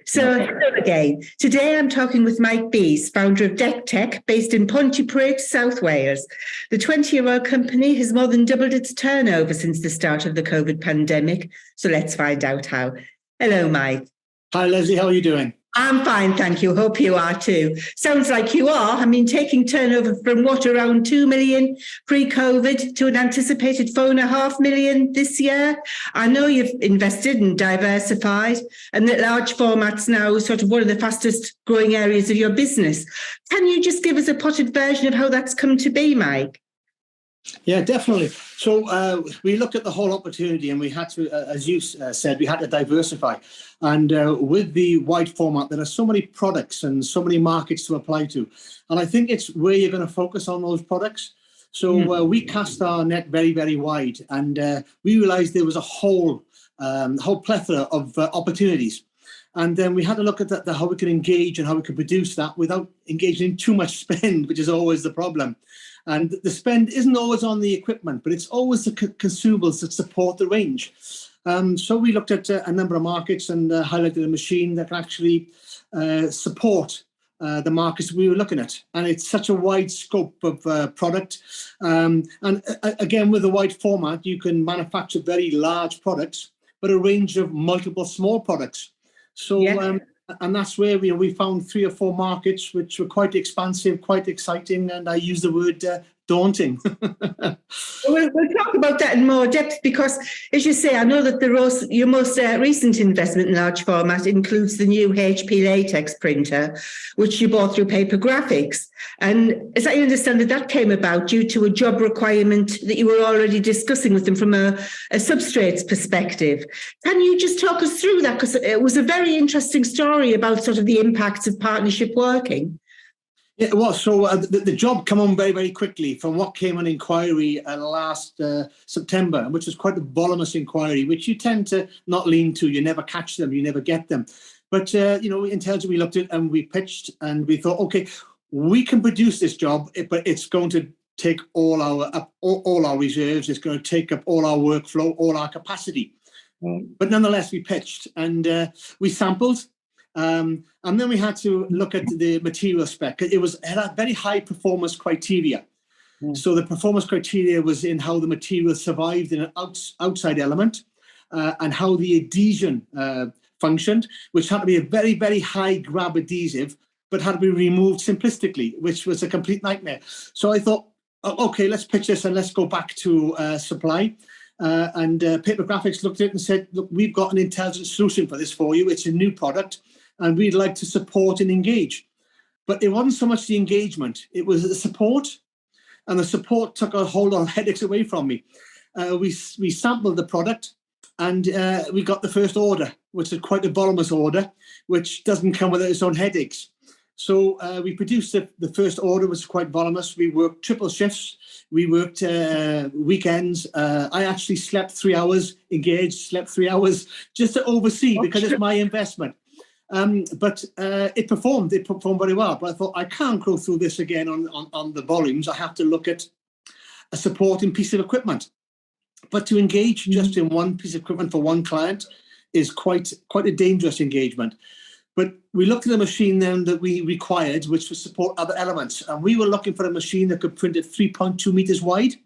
So, hello again. Today I'm talking with Mike Beese, founder of DecTek, based in Pontypridd, South Wales. The 20-year-old company has more than doubled its turnover since the start of the COVID pandemic. So let's find out how. Hello, Mike. Hi, Leslie. How are you doing? I'm fine, thank you. Hope you are too. Sounds like you are. I mean, taking turnover from around 2 million pre-COVID to an anticipated 4.5 million this year. I know you've invested and diversified, and that large format's now sort of one of the fastest growing areas of your business. Can you just give us a potted version of how that's come to be, Mike? Yeah, definitely. So we looked at the whole opportunity and we had to, as you said, we had to diversify. And with the wide format, there are so many products and so many markets to apply to. And I think it's where you're going to focus on those products. So we cast our net very, very wide, and we realized there was a whole plethora of opportunities. And then we had to look at how we could engage and how we could produce that without engaging in too much spend, which is always the problem. And the spend isn't always on the equipment, but it's always the consumables that support the range. So we looked at a number of markets and highlighted a machine that can actually support the markets we were looking at. And it's such a wide scope of product. And again, with a wide format, you can manufacture very large products, but a range of multiple small products. So, yeah. And that's where we found 3 or 4 markets which were quite expansive, quite exciting, and I use the word daunting. We'll talk about that in more depth because, as you say, I know that your most recent investment in large format includes the new HP latex printer, which you bought through Paper Graphics. And as I understand it, that came about due to a job requirement that you were already discussing with them from a substrates perspective. Can you just talk us through that? Because it was a very interesting story about sort of the impacts of partnership working. Yeah, it was. So the job came on very, very quickly from what came on inquiry last September, which was quite a voluminous inquiry, which you tend to not lean to. You never catch them, you never get them. But, intelligently we looked at it and we pitched and we thought, okay, we can produce this job, but it's going to take all our reserves. It's going to take up all our workflow, all our capacity. But nonetheless, we pitched and we sampled. And then we had to look at the material spec. It had a very high performance criteria. So the performance criteria was in how the material survived in an outside element and how the adhesion functioned, which had to be a very, very high grab adhesive, but had to be removed simplistically, which was a complete nightmare. So I thought, okay, let's pitch this and let's go back to supply. And Paper Graphics looked at it and said, look, we've got an intelligent solution for this for you. It's a new product. And we'd like to support and engage. But it wasn't so much the engagement, it was the support. And the support took a whole lot of headaches away from me. We sampled the product and we got the first order, which is quite a voluminous order, which doesn't come with its own headaches. So we produced the first order, was quite voluminous. We worked triple shifts. We worked weekends. I actually slept 3 hours, slept 3 hours just to oversee because it's my investment. But it performed very well. But I thought I can't go through this again on the volumes. I have to look at a supporting piece of equipment. But to engage just in one piece of equipment for one client is quite a dangerous engagement. But we looked at a machine then that we required, which would support other elements. And we were looking for a machine that could print at 3.2 meters wide,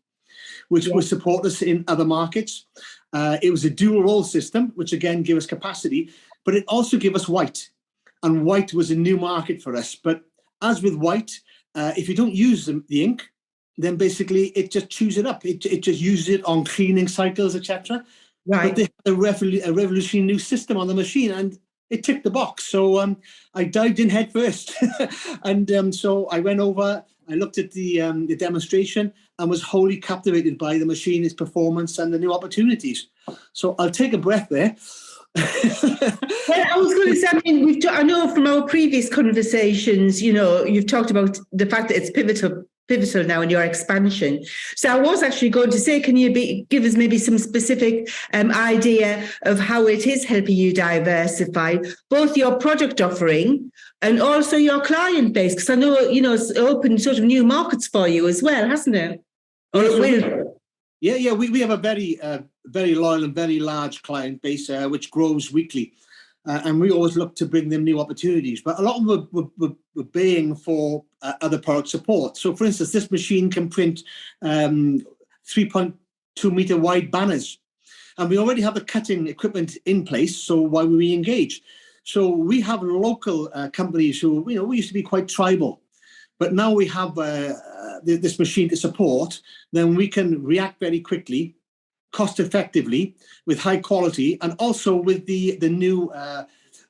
which would support us in other markets. It was a dual roll system, which again gave us capacity. But it also gave us white, and white was a new market for us. But as with white, if you don't use the ink, then basically it just chews it up. It just uses it on cleaning cycles, etc. Right. But they had a revolutionary new system on the machine, and it ticked the box. So I dived in head first, and so I went over. I looked at the demonstration and was wholly captivated by the machine, its performance, and the new opportunities. So I'll take a breath there. Well, I was going to say, I mean, I know from our previous conversations, you've talked about the fact that it's pivotal now in your expansion. So I was actually going to say, can you give us maybe some specific idea of how it is helping you diversify both your product offering and also your client base? Because I know, it's opened sort of new markets for you as well, hasn't it? Or it will. Yeah. We have a very loyal and very large client base, which grows weekly. and we always look to bring them new opportunities. But a lot of them were baying for other product support. So, for instance, this machine can print 3.2 meter wide banners, and we already have the cutting equipment in place. So why would we engage? So we have local companies who, we used to be quite tribal, but now we have this machine to support. Then we can react very quickly, cost effectively, with high quality, and also with the new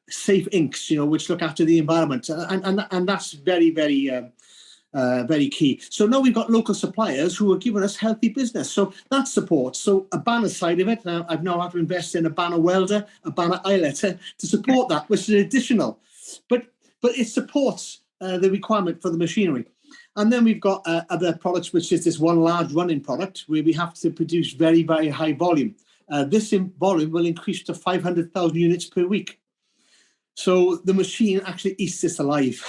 safe inks, which look after the environment, and that's very, very key. So now we've got local suppliers who are giving us healthy business. So that support. So a banner side of it, I've now had to invest in a banner welder, a banner eyeletter to support that, which is additional. But it supports the requirement for the machinery. And then we've got other products, which is this one large running product where we have to produce very, very high volume. This volume will increase to 500,000 units per week. So the machine actually eats this alive.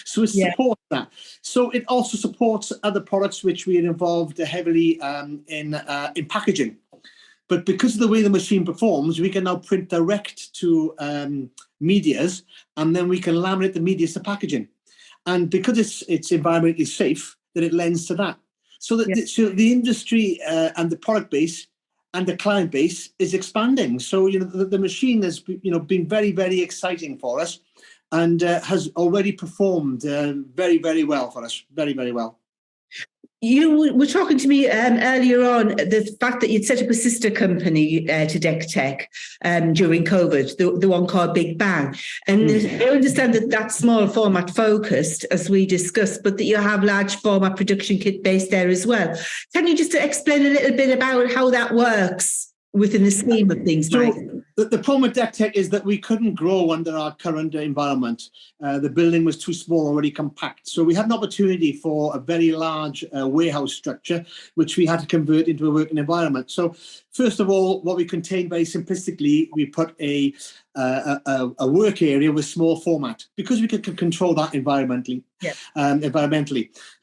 So it supports that. So it also supports other products which we had involved heavily in packaging. But because of the way the machine performs, we can now print direct to medias, and then we can laminate the medias to packaging. And because it's environmentally safe, then it lends to that. So that so the industry and the product base and the client base is expanding. So the machine has been very, very exciting for us, and has already performed very, very well for us. Very, very well. You were talking to me earlier on the fact that you'd set up a sister company to DecTek during COVID, the one called Big Bang. And I understand that that's small format focused, as we discussed, but that you have large format production kit based there as well. Can you just explain a little bit about how that works within the scheme of things, Mike? So the problem with DecTek is that we couldn't grow under our current environment. The building was too small, already compact. So we had an opportunity for a very large warehouse structure, which we had to convert into a working environment. So first of all, what we contained very simplistically, we put a work area with small format, because we could control that environmentally.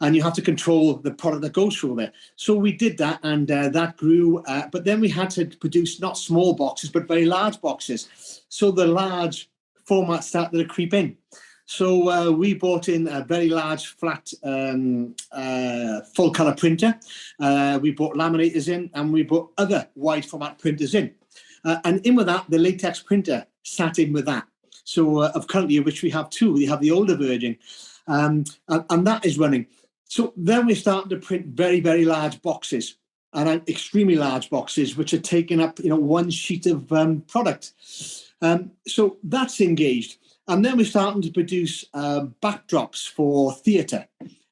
And you have to control the product that goes through there. So we did that, and that grew. But then we had to produce not small boxes, but very large boxes. So the large format started to creep in. So we bought in a very large flat full color printer. We bought laminators in, and we bought other wide format printers in. And in with that, the latex printer sat in with that. So of currently, which we have two, we have the older version, and that is running. So then we started to print very, very large boxes, and extremely large boxes, which are taking up one sheet of product. So that's engaged. And then we're starting to produce backdrops for theatre.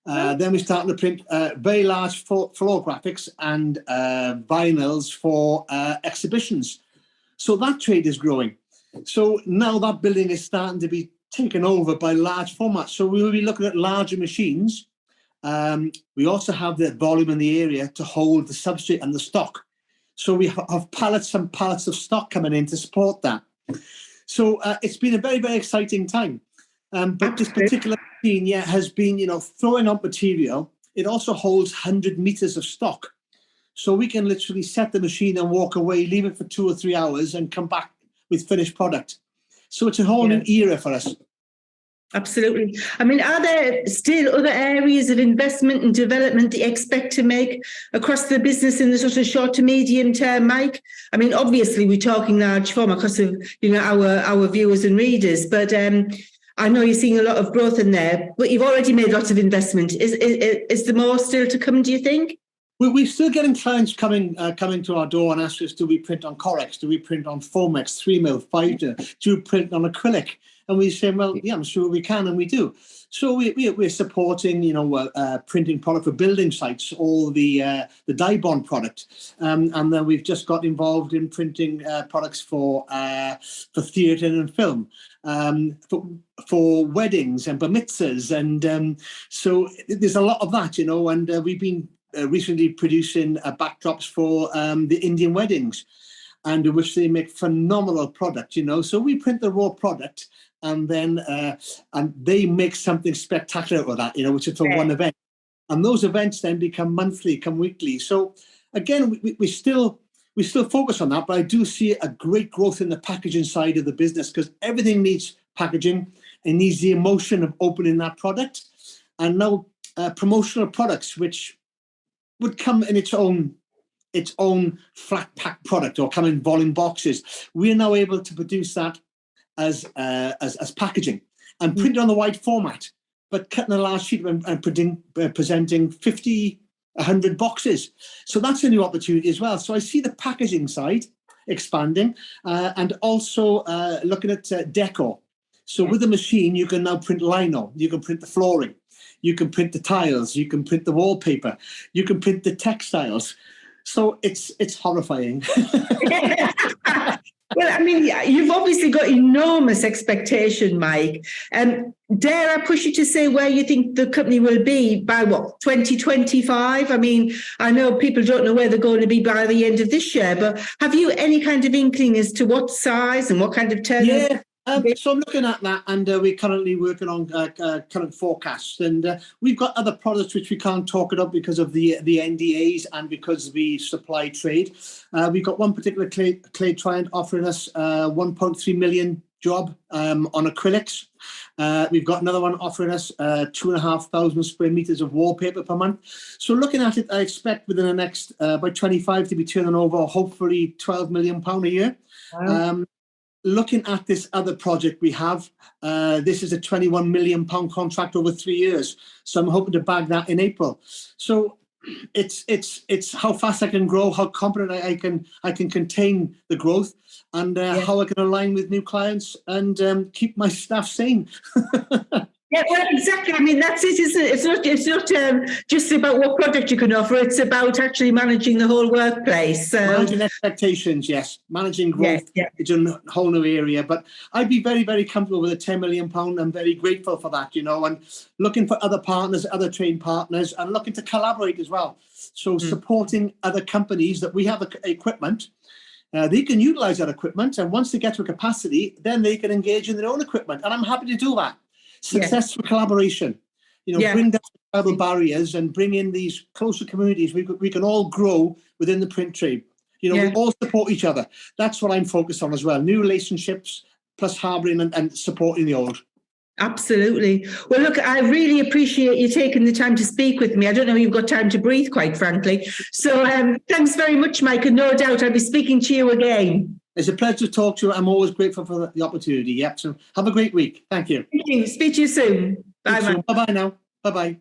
Then we're starting to print very large floor graphics and vinyls for exhibitions. So that trade is growing. So now that building is starting to be taken over by large formats. So we will be looking at larger machines. We also have the volume in the area to hold the substrate and the stock. So we have pallets and pallets of stock coming in to support that. So it's been a very, very exciting time. But this particular machine, has been, throwing up material. It also holds 100 meters of stock. So we can literally set the machine and walk away, leave it for 2 or 3 hours, and come back with finished product. So it's a whole new era for us. Absolutely. I mean, are there still other areas of investment and development that you expect to make across the business in the sort of short to medium term, Mike? I mean, obviously, we're talking large format because of our viewers and readers, but I know you're seeing a lot of growth in there. But you've already made lots of investment. Is there more still to come, do you think? We're still getting clients coming to our door and ask us, do we print on Corex? Do we print on Foamex, 3mm, 5mm? Do we print on acrylic? And we say, well, yeah, I'm sure we can, and we do. So we're supporting, printing product for building sites, all the dye bond product, and then we've just got involved in printing products for theatre and film, for weddings and bar mitzvahs, and so there's a lot of that, and we've been recently producing backdrops for the Indian weddings, and which they make phenomenal product, So we print the raw product, and then and they make something spectacular out of that, which is for one event. And those events then become monthly, come weekly. So again, we're still we still focus on that, but I do see a great growth in the packaging side of the business because everything needs packaging. It needs the emotion of opening that product. And now promotional products, which would come in its own flat pack product or come in volume boxes. We're now able to produce that as packaging and print it on the wide format, but cutting a large sheet and presenting 50, 100 boxes. So that's a new opportunity as well. So I see the packaging side expanding and also looking at decor. So with the machine, you can now print lino, you can print the flooring, you can print the tiles, you can print the wallpaper, you can print the textiles. So it's horrifying. Well, I mean, you've obviously got enormous expectation, Mike. Dare I push you to say where you think the company will be by 2025? I mean, I know people don't know where they're going to be by the end of this year, but have you any kind of inkling as to what size and what kind of turnover? Yeah. So I'm looking at that, and we're currently working on current forecasts, and we've got other products which we can't talk about because of the NDAs and because we supply trade. We've got one particular clay client offering us 1.3 million job on acrylics. We've got another one offering us 2,500 square meters of wallpaper per month. So looking at it, I expect within the next by 25 to be turning over hopefully £12 million a year. Wow. Looking at this other project we have, this is a £21 million contract over 3 years. So I'm hoping to bag that in April. So it's how fast I can grow, how confident I can contain the growth, and how I can align with new clients and keep my staff sane. Yeah, well, exactly. I mean, that's it, isn't it? It's not just about what product you can offer. It's about actually managing the whole workplace. So. Managing expectations, yes. Managing growth is a whole new area. But I'd be very, very comfortable with a £10 million. I'm very grateful for that, and looking for other partners, other trade partners, and looking to collaborate as well. So supporting other companies that we have equipment. They can utilize that equipment, and once they get to a capacity, then they can engage in their own equipment. And I'm happy to do that. Successful collaboration, bring down tribal barriers and bring in these closer communities. We can all grow within the print trade. We all support each other. That's what I'm focused on as well. New relationships plus harbouring and supporting the old. Absolutely. Well, look, I really appreciate you taking the time to speak with me. I don't know if you've got time to breathe, quite frankly. So thanks very much, Mike. And no doubt I'll be speaking to you again. It's a pleasure to talk to you. I'm always grateful for the opportunity. Yep. So have a great week. Thank you. Thank you. Speak to you soon. Bye. Bye-bye now. Bye-bye.